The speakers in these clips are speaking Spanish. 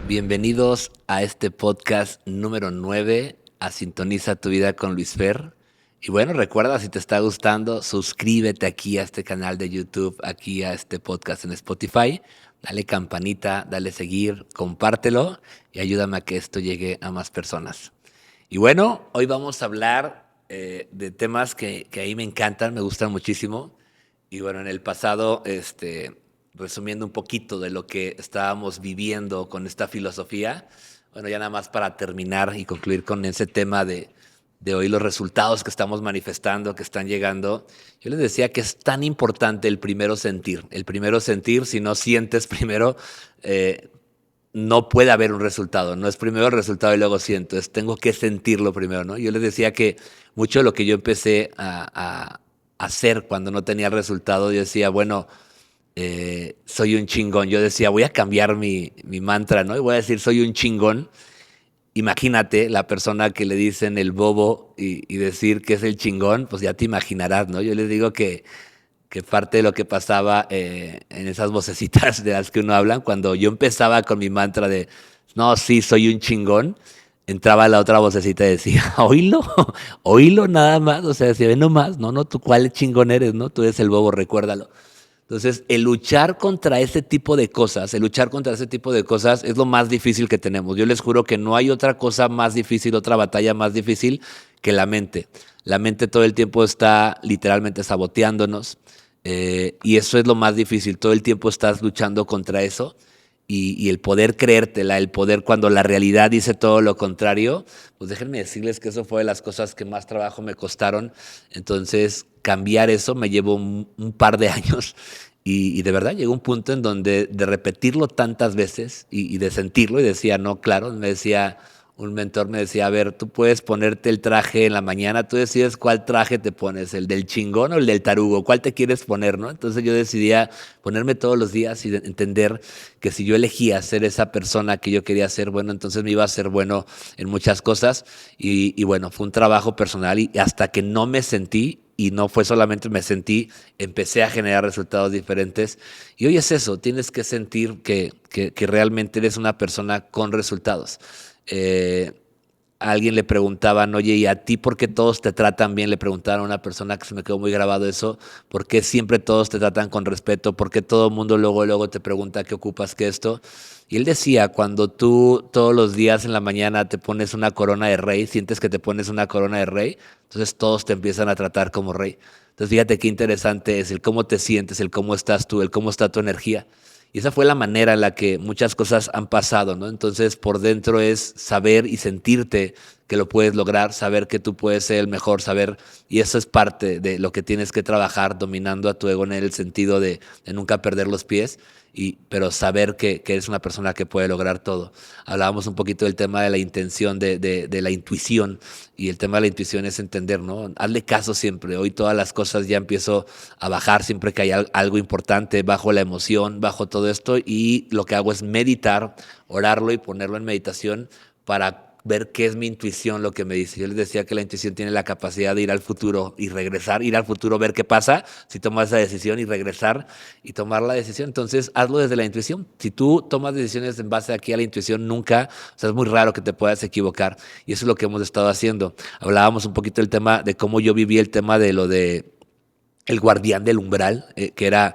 Bienvenidos a este podcast número 9, a Sintoniza tu vida con Luis Fer. Y bueno, recuerda, si te está gustando, suscríbete aquí a este canal de YouTube, aquí a este podcast en Spotify. Dale campanita, dale seguir, compártelo y ayúdame a que esto llegue a más personas. Y bueno, hoy vamos a hablar de temas que a mí me encantan, me gustan muchísimo. Y bueno, en el pasado, resumiendo un poquito de lo que estábamos viviendo con esta filosofía, bueno, ya nada más para terminar y concluir con ese tema de hoy, los resultados que estamos manifestando, que están llegando. Yo les decía que es tan importante el primero sentir. El primero sentir, si no sientes primero, no puede haber un resultado. No es primero el resultado y luego siento. Tengo que sentirlo primero, ¿no? Yo les decía que mucho de lo que yo empecé a hacer cuando no tenía el resultado, yo decía, bueno, soy un chingón. Yo decía, voy a cambiar mi mantra, ¿no? Y voy a decir, soy un chingón. Imagínate la persona que le dicen el bobo y decir que es el chingón, pues ya te imaginarás, ¿no? Yo les digo que parte de lo que pasaba en esas vocecitas de las que uno habla, cuando yo empezaba con mi mantra de, no, sí, soy un chingón, entraba la otra vocecita y decía, oílo, oílo nada más, o sea, decía, ve nomás, no, tú cuál chingón eres, ¿no? Tú eres el bobo, recuérdalo. Entonces, el luchar contra ese tipo de cosas, el luchar contra ese tipo de cosas es lo más difícil que tenemos. Yo les juro que no hay otra cosa más difícil, otra batalla más difícil que la mente. La mente todo el tiempo está literalmente saboteándonos y eso es lo más difícil. Todo el tiempo estás luchando contra eso y el poder creértela, el poder cuando la realidad dice todo lo contrario, pues déjenme decirles que eso fue de las cosas que más trabajo me costaron. Entonces, cambiar eso me llevó un par de años y de verdad llegó un punto en donde de repetirlo tantas veces y de sentirlo y decía, no, claro, me decía, un mentor me decía, a ver, tú puedes ponerte el traje en la mañana, tú decides cuál traje te pones, el del chingón o el del tarugo, cuál te quieres poner, ¿no? Entonces yo decidía ponerme todos los días y entender que si yo elegía ser esa persona que yo quería ser, bueno, entonces me iba a ser bueno en muchas cosas y bueno, fue un trabajo personal y hasta que no me sentí y no fue solamente me sentí, empecé a generar resultados diferentes. Y hoy es eso, tienes que sentir que realmente eres una persona con resultados. Eh, a alguien le preguntaban, oye, ¿y a ti por qué todos te tratan bien? Le preguntaron a una persona que se me quedó muy grabado eso, ¿por qué siempre todos te tratan con respeto? ¿Por qué todo el mundo luego te pregunta qué ocupas que esto? Y él decía, cuando tú todos los días en la mañana te pones una corona de rey, sientes que te pones una corona de rey, entonces todos te empiezan a tratar como rey. Entonces fíjate qué interesante es el cómo te sientes, el cómo estás tú, el cómo está tu energía. Y esa fue la manera en la que muchas cosas han pasado, ¿no? Entonces, por dentro es saber y sentirte que lo puedes lograr, saber que tú puedes ser el mejor, saber, y eso es parte de lo que tienes que trabajar, dominando a tu ego en el sentido de nunca perder los pies, pero saber que eres una persona que puede lograr todo. Hablábamos un poquito del tema de la intención, de la intuición, y el tema de la intuición es entender, ¿no? Hazle caso siempre. Hoy todas las cosas ya empiezo a bajar siempre que hay algo importante, bajo la emoción, bajo todo esto, y lo que hago es meditar, orarlo y ponerlo en meditación para ver qué es mi intuición, lo que me dice. Yo les decía que la intuición tiene la capacidad de ir al futuro y regresar, ir al futuro, ver qué pasa, si tomas esa decisión y regresar y tomar la decisión. Entonces, hazlo desde la intuición. Si tú tomas decisiones en base aquí a la intuición, nunca, o sea, es muy raro que te puedas equivocar. Y eso es lo que hemos estado haciendo. Hablábamos un poquito del tema de cómo yo viví el tema de lo de el guardián del umbral, que era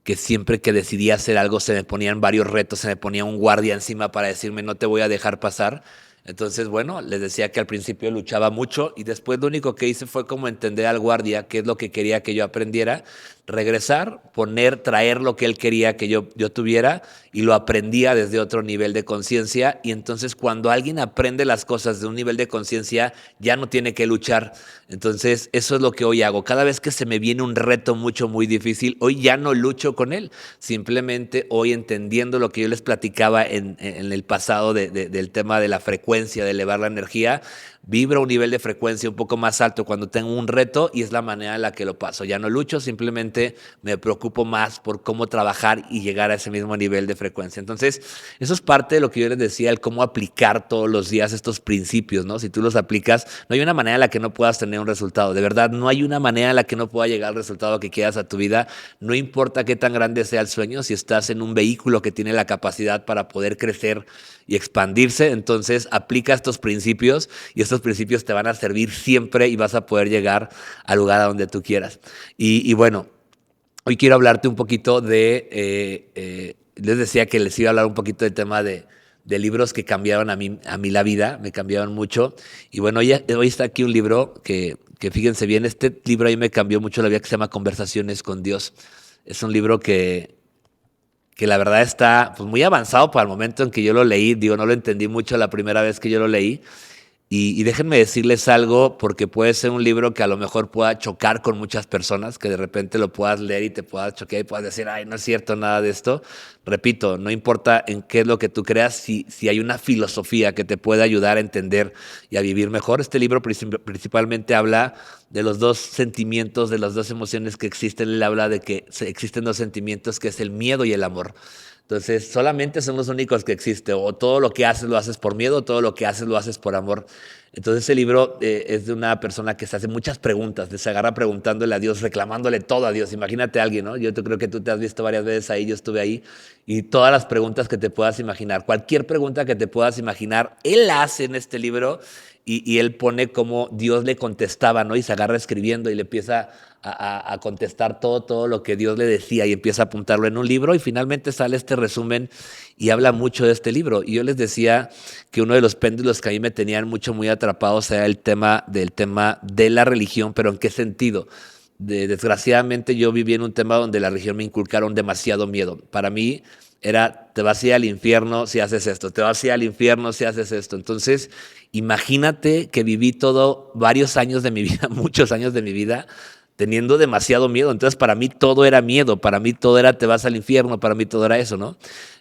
que siempre que decidía hacer algo se me ponían varios retos, se me ponía un guardia encima para decirme no te voy a dejar pasar. Entonces, bueno, les decía que al principio luchaba mucho y después lo único que hice fue como entender al guardia qué es lo que quería que yo aprendiera, regresar, traer lo que él quería que yo tuviera y lo aprendía desde otro nivel de conciencia. Y entonces cuando alguien aprende las cosas de un nivel de conciencia, ya no tiene que luchar. Entonces eso es lo que hoy hago. Cada vez que se me viene un reto muy difícil, hoy ya no lucho con él. Simplemente hoy entendiendo lo que yo les platicaba en el pasado del tema de la frecuencia, de elevar la energía, vibro a un nivel de frecuencia un poco más alto cuando tengo un reto y es la manera en la que lo paso. Ya no lucho, simplemente me preocupo más por cómo trabajar y llegar a ese mismo nivel de frecuencia. Entonces, eso es parte de lo que yo les decía, el cómo aplicar todos los días estos principios, ¿no? Si tú los aplicas, no hay una manera en la que no puedas tener un resultado. De verdad, no hay una manera en la que no pueda llegar al resultado que quieras a tu vida. No importa qué tan grande sea el sueño, si estás en un vehículo que tiene la capacidad para poder crecer y expandirse, entonces aplica estos principios y estos principios te van a servir siempre y vas a poder llegar al lugar a donde tú quieras. Y bueno, hoy quiero hablarte un poquito les decía que les iba a hablar un poquito del tema de libros que cambiaron a mí la vida, me cambiaron mucho. Y bueno, hoy está aquí un libro que fíjense bien, este libro ahí me cambió mucho la vida, que se llama Conversaciones con Dios. Es un libro que la verdad está pues, muy avanzado para el momento en que yo lo leí. Digo, no lo entendí mucho la primera vez que yo lo leí. Y déjenme decirles algo, porque puede ser un libro que a lo mejor pueda chocar con muchas personas, que de repente lo puedas leer y te puedas choquear y puedas decir, ay, no es cierto nada de esto. Repito, no importa en qué es lo que tú creas, si hay una filosofía que te puede ayudar a entender y a vivir mejor. Este libro principalmente habla de los dos sentimientos, de las dos emociones que existen. Él habla de que existen dos sentimientos, que es el miedo y el amor. Entonces, solamente son los únicos que existen. O todo lo que haces lo haces por miedo, o todo lo que haces lo haces por amor. Entonces, ese libro es de una persona que se hace muchas preguntas, se agarra preguntándole a Dios, reclamándole todo a Dios. Imagínate a alguien, ¿no? Yo creo que tú te has visto varias veces ahí, yo estuve ahí, y todas las preguntas que te puedas imaginar, cualquier pregunta que te puedas imaginar, él la hace en este libro y él pone cómo Dios le contestaba, ¿no? Y se agarra escribiendo y le empieza a contestar todo lo que Dios le decía y empieza a apuntarlo en un libro y finalmente sale este resumen y habla mucho de este libro. Y yo les decía que uno de los péndulos que a mí me tenían muy atrapados era el tema de la religión, pero ¿en qué sentido? Desgraciadamente yo viví en un tema donde la religión me inculcaron demasiado miedo. Para mí era, te vas a ir al infierno si haces esto, te vas a ir al infierno si haces esto. Entonces, imagínate que viví varios años de mi vida, muchos años de mi vida, teniendo demasiado miedo. Entonces, para mí todo era miedo, para mí todo era te vas al infierno, para mí todo era eso, ¿no?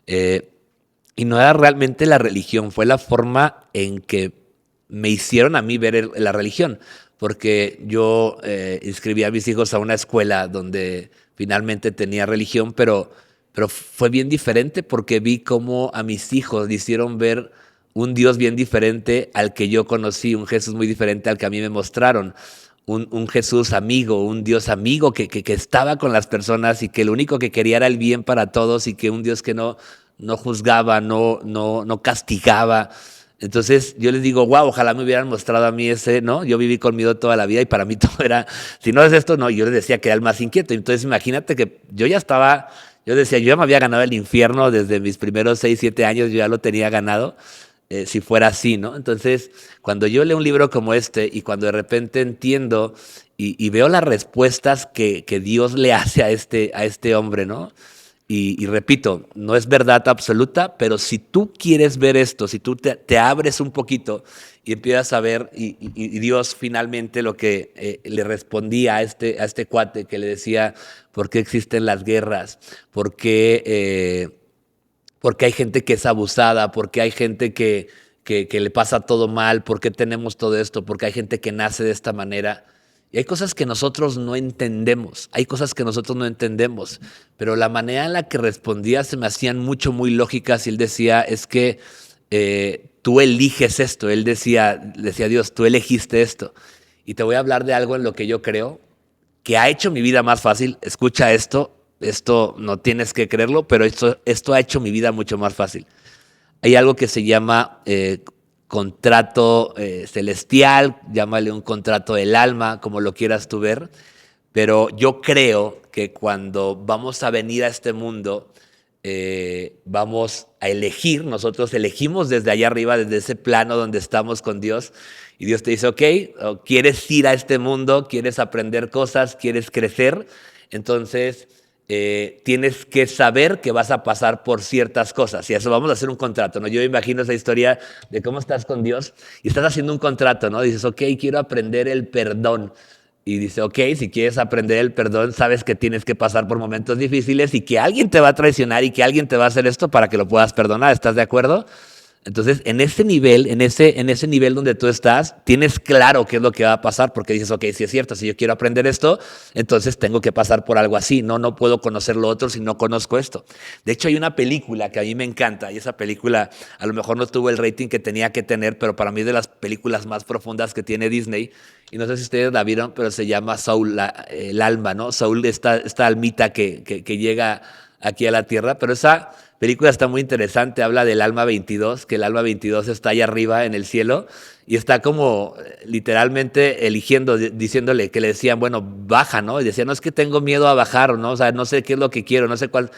Y no era realmente la religión, fue la forma en que me hicieron a mí ver la religión, porque yo inscribí a mis hijos a una escuela donde finalmente tenía religión, pero fue bien diferente porque vi cómo a mis hijos le hicieron ver un Dios bien diferente al que yo conocí, un Jesús muy diferente al que a mí me mostraron. Un Jesús amigo, un Dios amigo que estaba con las personas y que lo único que quería era el bien para todos y que un Dios que no juzgaba, no castigaba. Entonces yo les digo, wow, ojalá me hubieran mostrado a mí ese, ¿no? Yo viví con miedo toda la vida y para mí todo era, si no es esto, no, yo les decía que era el más inquieto. Entonces imagínate que yo decía, yo ya me había ganado el infierno desde mis primeros 6, 7 años, yo ya lo tenía ganado. Si fuera así, ¿no? Entonces, cuando yo leo un libro como este y cuando de repente entiendo y veo las respuestas que Dios le hace a este hombre, ¿no? Y repito, no es verdad absoluta, pero si tú quieres ver esto, si tú te abres un poquito y empiezas a ver, y Dios finalmente lo que le respondía a este cuate que le decía, ¿por qué existen las guerras? ¿Por qué porque hay gente que es abusada, porque hay gente que le pasa todo mal, porque tenemos todo esto, porque hay gente que nace de esta manera? Y hay cosas que nosotros no entendemos, pero la manera en la que respondía se me hacían muy lógicas y él decía, es que tú eliges esto, él decía Dios, tú elegiste esto. Y te voy a hablar de algo en lo que yo creo que ha hecho mi vida más fácil. Escucha esto no tienes que creerlo, pero esto ha hecho mi vida mucho más fácil. Hay algo que se llama contrato celestial, llámale un contrato del alma, como lo quieras tú ver, pero yo creo que cuando vamos a venir a este mundo, vamos a elegir, nosotros elegimos desde allá arriba, desde ese plano donde estamos con Dios, y Dios te dice, ok, ¿quieres ir a este mundo? ¿Quieres aprender cosas? ¿Quieres crecer? Entonces tienes que saber que vas a pasar por ciertas cosas, y eso vamos a hacer un contrato, ¿no? Yo imagino esa historia de cómo estás con Dios y estás haciendo un contrato, ¿no? Dices, ok, quiero aprender el perdón. Y dice, ok, si quieres aprender el perdón, sabes que tienes que pasar por momentos difíciles y que alguien te va a traicionar y que alguien te va a hacer esto para que lo puedas perdonar. ¿Estás de acuerdo? Entonces, en ese nivel donde tú estás, tienes claro qué es lo que va a pasar, porque dices, ok, si es cierto, si yo quiero aprender esto, entonces tengo que pasar por algo así. No puedo conocer lo otro si no conozco esto. De hecho, hay una película que a mí me encanta, y esa película a lo mejor no tuvo el rating que tenía que tener, pero para mí es de las películas más profundas que tiene Disney. Y no sé si ustedes la vieron, pero se llama Soul, el alma, ¿no? Soul, esta almita que llega aquí a la Tierra, pero esa película está muy interesante, habla del alma 22, que el alma 22 está allá arriba en el cielo y está como literalmente eligiendo, diciéndole que le decían, bueno, baja, ¿no? Y decía, no es que tengo miedo a bajar, ¿no? O sea, no sé qué es lo que quiero, no sé cuál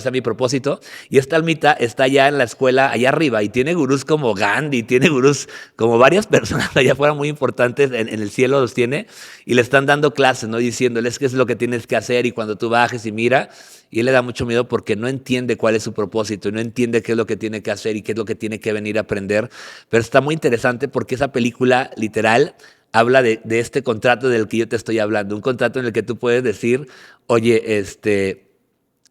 sea mi propósito. Y esta almita está allá en la escuela, allá arriba, y tiene gurús como Gandhi, tiene gurús como varias personas allá afuera muy importantes, en el cielo los tiene, y le están dando clases, ¿no? Diciéndoles qué es lo que tienes que hacer y cuando tú bajes y mira. Y él le da mucho miedo porque no entiende cuál es su propósito y no entiende qué es lo que tiene que hacer y qué es lo que tiene que venir a aprender. Pero está muy interesante porque esa película literal habla de este contrato del que yo te estoy hablando. Un contrato en el que tú puedes decir, oye,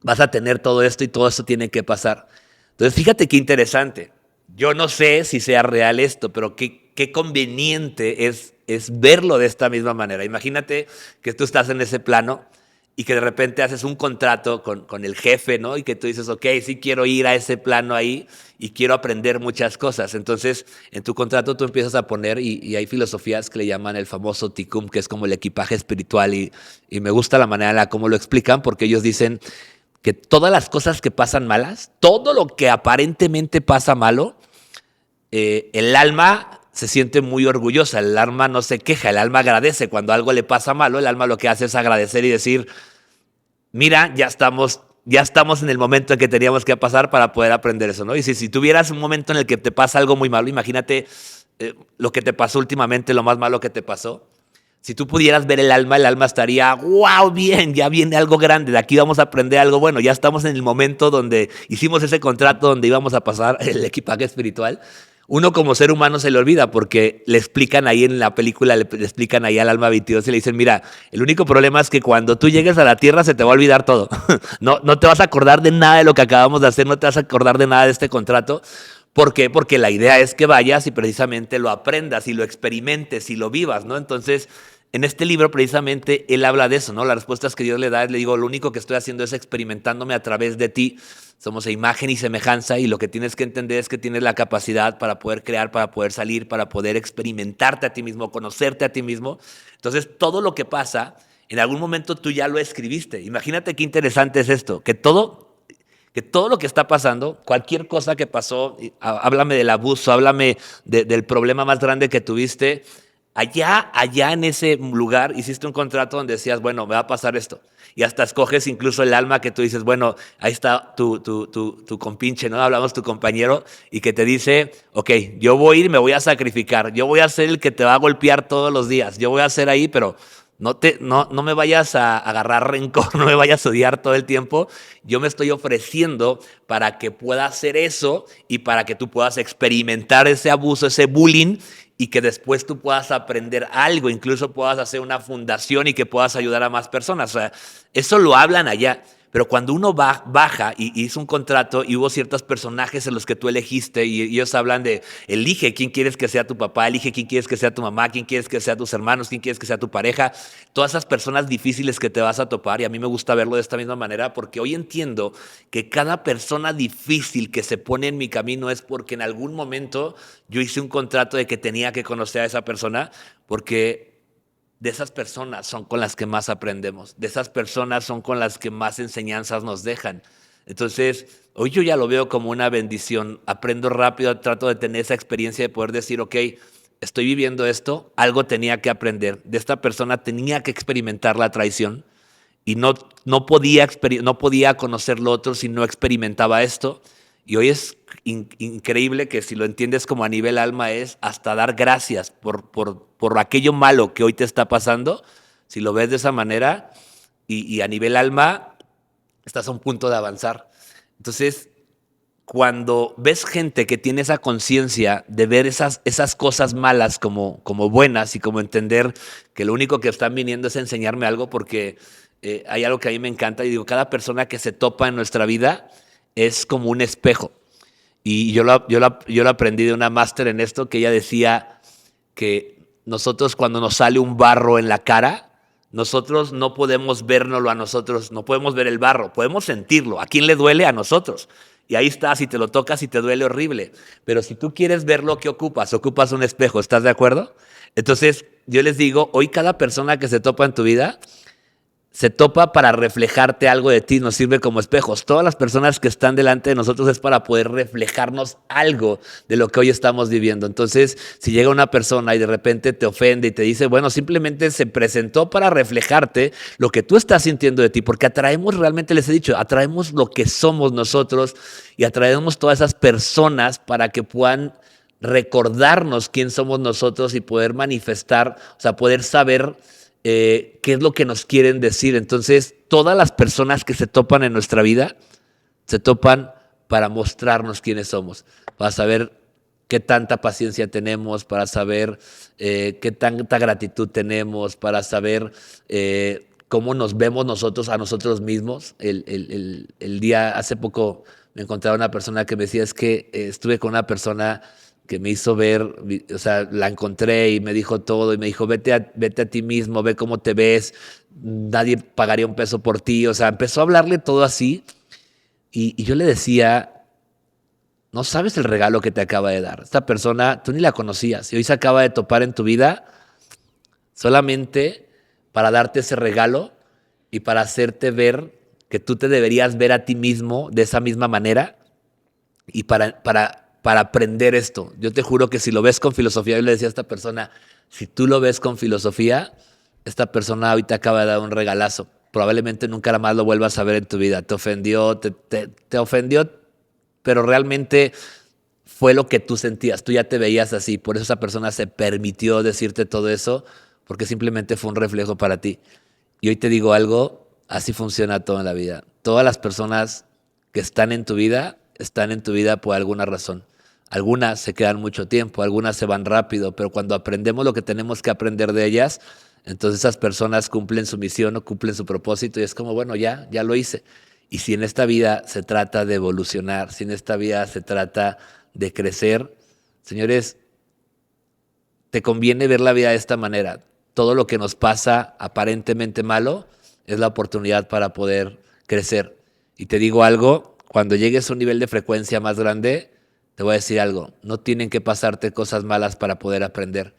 vas a tener todo esto y todo esto tiene que pasar. Entonces, fíjate qué interesante. Yo no sé si sea real esto, pero qué conveniente es verlo de esta misma manera. Imagínate que tú estás en ese plano y que de repente haces un contrato con el jefe, ¿no? Y que tú dices, ok, sí quiero ir a ese plano ahí y quiero aprender muchas cosas. Entonces, en tu contrato tú empiezas a poner, y hay filosofías que le llaman el famoso tikkun, que es como el equipaje espiritual, y me gusta la manera en la cómo lo explican, porque ellos dicen que todas las cosas que pasan malas, todo lo que aparentemente pasa malo, el alma se siente muy orgullosa, el alma no se queja, el alma agradece. Cuando algo le pasa malo, el alma lo que hace es agradecer y decir, mira, ya estamos en el momento en que teníamos que pasar para poder aprender eso, ¿no? Y si tuvieras un momento en el que te pasa algo muy malo, imagínate lo que te pasó últimamente, lo más malo que te pasó. Si tú pudieras ver el alma estaría, wow, bien, ya viene algo grande, de aquí vamos a aprender algo bueno, ya estamos en el momento donde hicimos ese contrato donde íbamos a pasar el equipaje espiritual. Uno como ser humano se le olvida porque le explican ahí en la película, le explican ahí al alma 22 y le dicen, mira, el único problema es que cuando tú llegues a la tierra se te va a olvidar todo. No te vas a acordar de nada de lo que acabamos de hacer, no te vas a acordar de nada de este contrato. ¿Por qué? Porque la idea es que vayas y precisamente lo aprendas y lo experimentes y lo vivas, ¿no? Entonces, en este libro precisamente él habla de eso, ¿no? Las respuestas que Dios le da, le digo, lo único que estoy haciendo es experimentándome a través de ti. Somos a imagen y semejanza y lo que tienes que entender es que tienes la capacidad para poder crear, para poder salir, para poder experimentarte a ti mismo, conocerte a ti mismo. Entonces, todo lo que pasa, en algún momento tú ya lo escribiste. Imagínate qué interesante es esto, que todo lo que está pasando, cualquier cosa que pasó, háblame del abuso, háblame del problema más grande que tuviste, allá en ese lugar hiciste un contrato donde decías, bueno, me va a pasar esto. Y hasta escoges incluso el alma que tú dices, bueno, ahí está tu compinche, ¿no? Hablamos tu compañero y que te dice, ok, yo voy a ir, me voy a sacrificar, yo voy a ser el que te va a golpear todos los días, yo voy a ser ahí, pero no me vayas a agarrar rencor, no me vayas a odiar todo el tiempo. Yo me estoy ofreciendo para que pueda hacer eso y para que tú puedas experimentar ese abuso, ese bullying y que después tú puedas aprender algo, incluso puedas hacer una fundación y que puedas ayudar a más personas. O sea, eso lo hablan allá. Pero cuando uno baja y hizo un contrato y hubo ciertos personajes en los que tú elegiste y ellos hablan de elige quién quieres que sea tu papá, elige quién quieres que sea tu mamá, quién quieres que sea tus hermanos, quién quieres que sea tu pareja, todas esas personas difíciles que te vas a topar y a mí me gusta verlo de esta misma manera porque hoy entiendo que cada persona difícil que se pone en mi camino es porque en algún momento yo hice un contrato de que tenía que conocer a esa persona porque de esas personas son con las que más aprendemos, de esas personas son con las que más enseñanzas nos dejan. Entonces, hoy yo ya lo veo como una bendición, aprendo rápido, trato de tener esa experiencia de poder decir, ok, estoy viviendo esto, algo tenía que aprender, de esta persona tenía que experimentar la traición y no podía conocer lo otro si no experimentaba esto. Y hoy es increíble que si lo entiendes como a nivel alma es hasta dar gracias por aquello malo que hoy te está pasando. Si lo ves de esa manera y a nivel alma estás a un punto de avanzar. Entonces, cuando ves gente que tiene esa conciencia de ver esas cosas malas como buenas y como entender que lo único que están viniendo es enseñarme algo porque hay algo que a mí me encanta y digo, cada persona que se topa en nuestra vida es como un espejo. Y yo lo aprendí de una máster en esto, que ella decía que nosotros cuando nos sale un barro en la cara, nosotros no podemos vernoslo a nosotros, no podemos ver el barro, podemos sentirlo. ¿A quién le duele? A nosotros. Y ahí está, si te lo tocas y te duele horrible. Pero si tú quieres verlo, ¿qué ocupas? Ocupas un espejo, ¿estás de acuerdo? Entonces, yo les digo, hoy cada persona que se topa en tu vida se topa para reflejarte algo de ti, nos sirve como espejos. Todas las personas que están delante de nosotros es para poder reflejarnos algo de lo que hoy estamos viviendo. Entonces, si llega una persona y de repente te ofende y te dice, bueno, simplemente se presentó para reflejarte lo que tú estás sintiendo de ti, porque atraemos, realmente les he dicho, atraemos lo que somos nosotros y atraemos todas esas personas para que puedan recordarnos quién somos nosotros y poder manifestar, o sea, poder saber qué es lo que nos quieren decir. Entonces, todas las personas que se topan en nuestra vida, se topan para mostrarnos quiénes somos, para saber qué tanta paciencia tenemos, para saber qué tanta gratitud tenemos, para saber cómo nos vemos nosotros a nosotros mismos. El día, hace poco me encontraba una persona que me decía, es que estuve con una persona que me hizo ver, o sea, la encontré y me dijo todo, y me dijo, vete a ti mismo, ve cómo te ves, nadie pagaría un peso por ti, o sea, empezó a hablarle todo así, y yo le decía, no sabes el regalo que te acaba de dar, esta persona, tú ni la conocías, y hoy se acaba de topar en tu vida solamente para darte ese regalo y para hacerte ver que tú te deberías ver a ti mismo de esa misma manera, y para aprender esto. Yo te juro que si lo ves con filosofía, yo le decía a esta persona, si tú lo ves con filosofía, esta persona ahorita acaba de dar un regalazo. Probablemente nunca más lo vuelvas a ver en tu vida. Te ofendió, te ofendió, pero realmente fue lo que tú sentías. Tú ya te veías así. Por eso esa persona se permitió decirte todo eso, porque simplemente fue un reflejo para ti. Y hoy te digo algo, así funciona todo en la vida. Todas las personas que están en tu vida por alguna razón. Algunas se quedan mucho tiempo, algunas se van rápido, pero cuando aprendemos lo que tenemos que aprender de ellas, entonces esas personas cumplen su misión o cumplen su propósito y es como, bueno, ya lo hice. Y si en esta vida se trata de evolucionar, si en esta vida se trata de crecer, señores, te conviene ver la vida de esta manera. Todo lo que nos pasa aparentemente malo es la oportunidad para poder crecer. Y te digo algo, cuando llegues a un nivel de frecuencia más grande, te voy a decir algo, no tienen que pasarte cosas malas para poder aprender.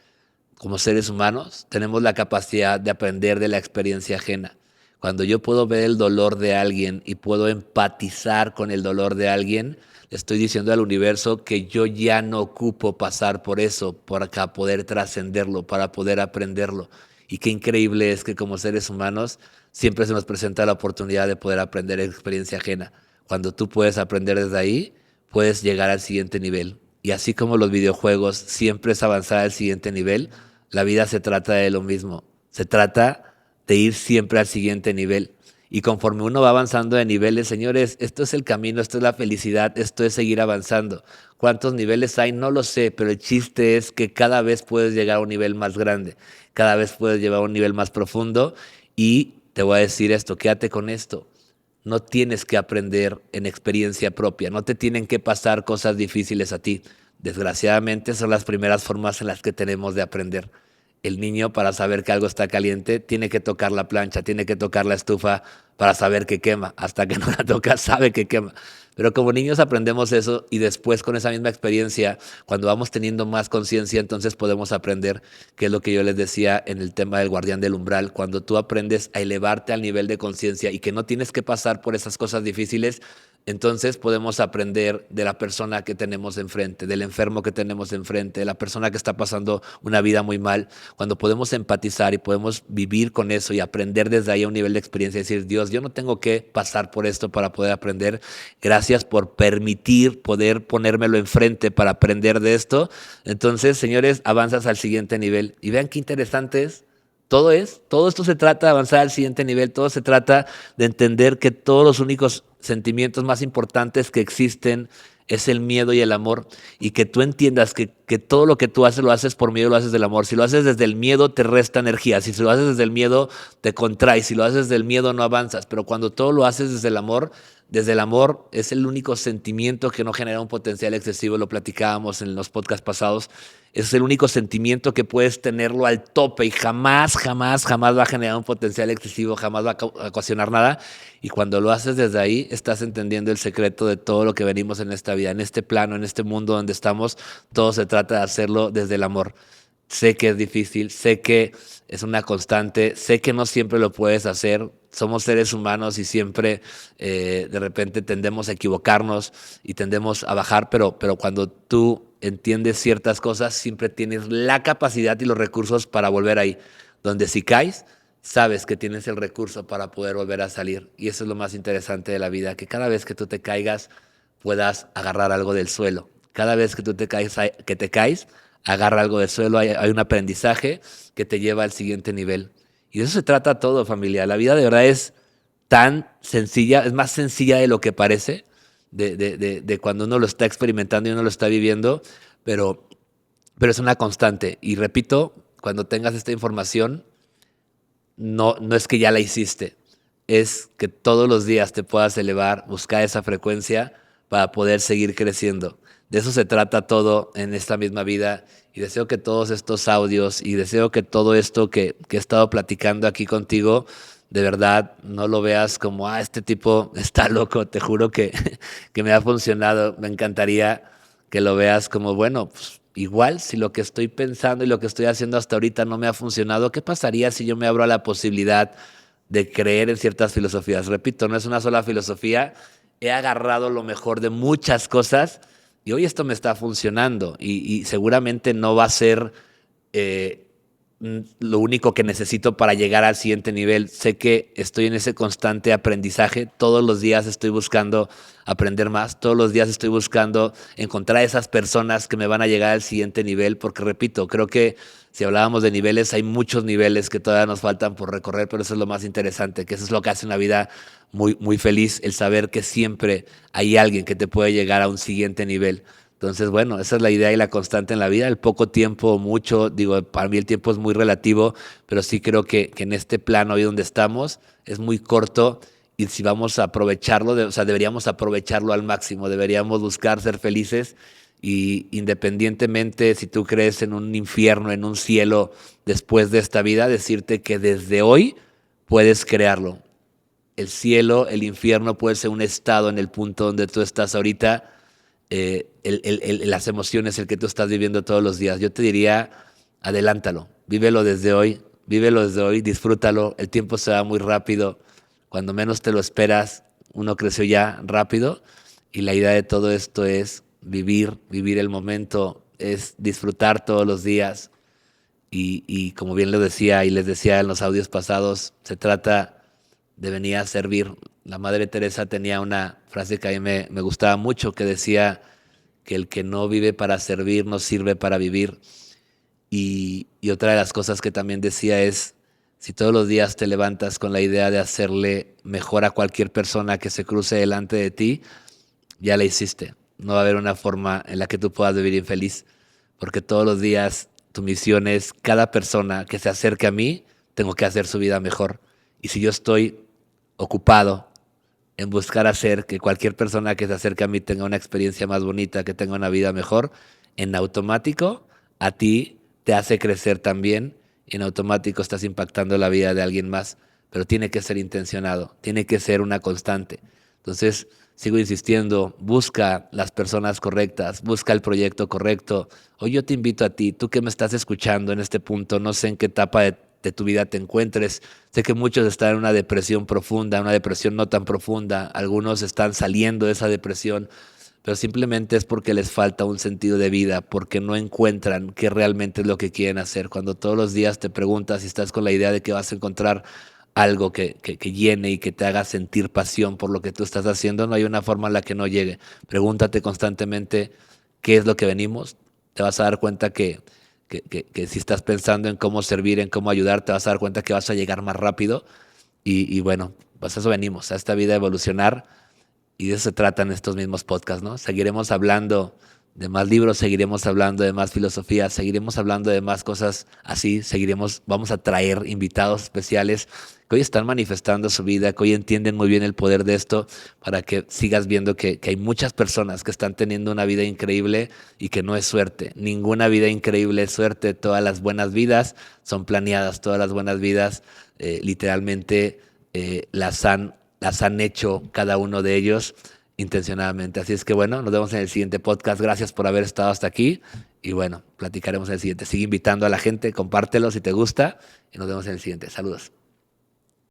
Como seres humanos tenemos la capacidad de aprender de la experiencia ajena. Cuando yo puedo ver el dolor de alguien y puedo empatizar con el dolor de alguien, le estoy diciendo al universo que yo ya no ocupo pasar por eso para poder trascenderlo, para poder aprenderlo. Y qué increíble es que como seres humanos siempre se nos presenta la oportunidad de poder aprender experiencia ajena. Cuando tú puedes aprender desde ahí, puedes llegar al siguiente nivel. Y así como los videojuegos siempre es avanzar al siguiente nivel, la vida se trata de lo mismo. Se trata de ir siempre al siguiente nivel. Y conforme uno va avanzando de niveles, señores, esto es el camino, esto es la felicidad, esto es seguir avanzando. ¿Cuántos niveles hay? No lo sé, pero el chiste es que cada vez puedes llegar a un nivel más grande, cada vez puedes llegar a un nivel más profundo y te voy a decir esto, quédate con esto. No tienes que aprender en experiencia propia, no te tienen que pasar cosas difíciles a ti. Desgraciadamente son las primeras formas en las que tenemos de aprender. El niño, para saber que algo está caliente, tiene que tocar la plancha, tiene que tocar la estufa para saber que quema. Hasta que no la toca, sabe que quema. Pero como niños aprendemos eso y después con esa misma experiencia, cuando vamos teniendo más conciencia, entonces podemos aprender, que es lo que yo les decía en el tema del guardián del umbral, cuando tú aprendes a elevarte al nivel de conciencia y que no tienes que pasar por esas cosas difíciles, entonces podemos aprender de la persona que tenemos enfrente, del enfermo que tenemos enfrente, de la persona que está pasando una vida muy mal. Cuando podemos empatizar y podemos vivir con eso y aprender desde ahí a un nivel de experiencia y decir, Dios, yo no tengo que pasar por esto para poder aprender. Gracias por permitir poder ponérmelo enfrente para aprender de esto. Entonces, señores, avanzas al siguiente nivel. Y vean qué interesante es. Todo esto se trata de avanzar al siguiente nivel, todo se trata de entender que todos los únicos sentimientos más importantes que existen es el miedo y el amor, y que tú entiendas que que todo lo que tú haces lo haces por miedo, lo haces del amor. Si lo haces desde el miedo, te resta energía. Si lo haces desde el miedo, te contraes. Si lo haces desde el miedo, no avanzas. Pero cuando todo lo haces desde el amor es el único sentimiento que no genera un potencial excesivo. Lo platicábamos en los podcasts pasados. Es el único sentimiento que puedes tenerlo al tope y jamás, jamás, jamás va a generar un potencial excesivo, jamás va a ocasionar nada. Y cuando lo haces desde ahí, estás entendiendo el secreto de todo lo que venimos en esta vida, en este plano, en este mundo donde estamos. Todo se trata de hacerlo desde el amor. Sé que es difícil, sé que es una constante, sé que no siempre lo puedes hacer. Somos seres humanos y siempre de repente tendemos a equivocarnos y tendemos a bajar, pero cuando tú entiendes ciertas cosas, siempre tienes la capacidad y los recursos para volver ahí. Donde si caes, sabes que tienes el recurso para poder volver a salir. Y eso es lo más interesante de la vida, que cada vez que tú te caigas, puedas agarrar algo del suelo. Cada vez que tú te caes, agarra algo del suelo, hay un aprendizaje que te lleva al siguiente nivel. Y de eso se trata todo, familia. La vida de verdad es tan sencilla, es más sencilla de lo que parece, de cuando uno lo está experimentando y uno lo está viviendo, pero, pero es una constante. Y repito, cuando tengas esta información, no es que ya la hiciste, es que todos los días te puedas elevar, buscar esa frecuencia para poder seguir creciendo. De eso se trata todo en esta misma vida y deseo que todos estos audios y deseo que todo esto que he estado platicando aquí contigo, de verdad no lo veas como, este tipo está loco, te juro que me ha funcionado. Me encantaría que lo veas como, bueno, pues igual si lo que estoy pensando y lo que estoy haciendo hasta ahorita no me ha funcionado, ¿qué pasaría si yo me abro a la posibilidad de creer en ciertas filosofías? Repito, no es una sola filosofía, he agarrado lo mejor de muchas cosas y hoy esto me está funcionando y seguramente no va a ser eh, lo único que necesito para llegar al siguiente nivel. Sé que estoy en ese constante aprendizaje. Todos los días estoy buscando aprender más. Todos los días estoy buscando encontrar esas personas que me van a llegar al siguiente nivel. Porque repito, creo que si hablábamos de niveles, hay muchos niveles que todavía nos faltan por recorrer, pero eso es lo más interesante, que eso es lo que hace una vida muy, muy feliz, el saber que siempre hay alguien que te puede llegar a un siguiente nivel. Entonces, bueno, esa es la idea y la constante en la vida. El poco tiempo, mucho, digo, para mí el tiempo es muy relativo, pero sí creo que en este plano hoy donde estamos es muy corto y si vamos a aprovecharlo, o sea, deberíamos aprovecharlo al máximo, deberíamos buscar ser felices y independientemente si tú crees en un infierno, en un cielo después de esta vida, decirte que desde hoy puedes crearlo. El cielo, el infierno puede ser un estado en el punto donde tú estás ahorita, las emociones, el que tú estás viviendo todos los días. Yo te diría, adelántalo, vívelo desde hoy, disfrútalo, el tiempo se va muy rápido, cuando menos te lo esperas, uno creció ya rápido y la idea de todo esto es vivir el momento, es disfrutar todos los días y como bien lo decía y les decía en los audios pasados, se trata de venir a servir. La Madre Teresa tenía una frase que a mí me gustaba mucho, que decía que el que no vive para servir no sirve para vivir. Y otra de las cosas que también decía es, si todos los días te levantas con la idea de hacerle mejor a cualquier persona que se cruce delante de ti, ya la hiciste. No va a haber una forma en la que tú puedas vivir infeliz, porque todos los días tu misión es, cada persona que se acerque a mí, tengo que hacer su vida mejor. Y si yo estoy ocupado en buscar hacer que cualquier persona que se acerque a mí tenga una experiencia más bonita, que tenga una vida mejor, en automático a ti te hace crecer también, y en automático estás impactando la vida de alguien más, pero tiene que ser intencionado, tiene que ser una constante. Entonces, sigo insistiendo, busca las personas correctas, busca el proyecto correcto. Hoy yo te invito a ti, tú que me estás escuchando en este punto, no sé en qué etapa de tu vida te encuentres. Sé que muchos están en una depresión profunda, una depresión no tan profunda, algunos están saliendo de esa depresión, pero simplemente es porque les falta un sentido de vida, porque no encuentran qué realmente es lo que quieren hacer. Cuando todos los días te preguntas y estás con la idea de que vas a encontrar algo que llene y que te haga sentir pasión por lo que tú estás haciendo, no hay una forma en la que no llegue. Pregúntate constantemente qué es lo que venimos. Te vas a dar cuenta que si estás pensando en cómo servir, en cómo ayudar, te vas a dar cuenta que vas a llegar más rápido. Y bueno, pues a eso venimos, a esta vida a evolucionar. Y de eso se tratan estos mismos podcasts, ¿no? Seguiremos hablando de más libros, seguiremos hablando de más filosofía, seguiremos hablando de más cosas así, vamos a traer invitados especiales que hoy están manifestando su vida, que hoy entienden muy bien el poder de esto, para que sigas viendo que hay muchas personas que están teniendo una vida increíble y que no es suerte. Ninguna vida increíble es suerte, todas las buenas vidas son planeadas, todas las buenas vidas literalmente las han hecho cada uno de ellos intencionadamente. Así es que bueno, nos vemos en el siguiente podcast. Gracias por haber estado hasta aquí. Y bueno, platicaremos en el siguiente. Sigue invitando a la gente, compártelo si te gusta. Y nos vemos en el siguiente. Saludos.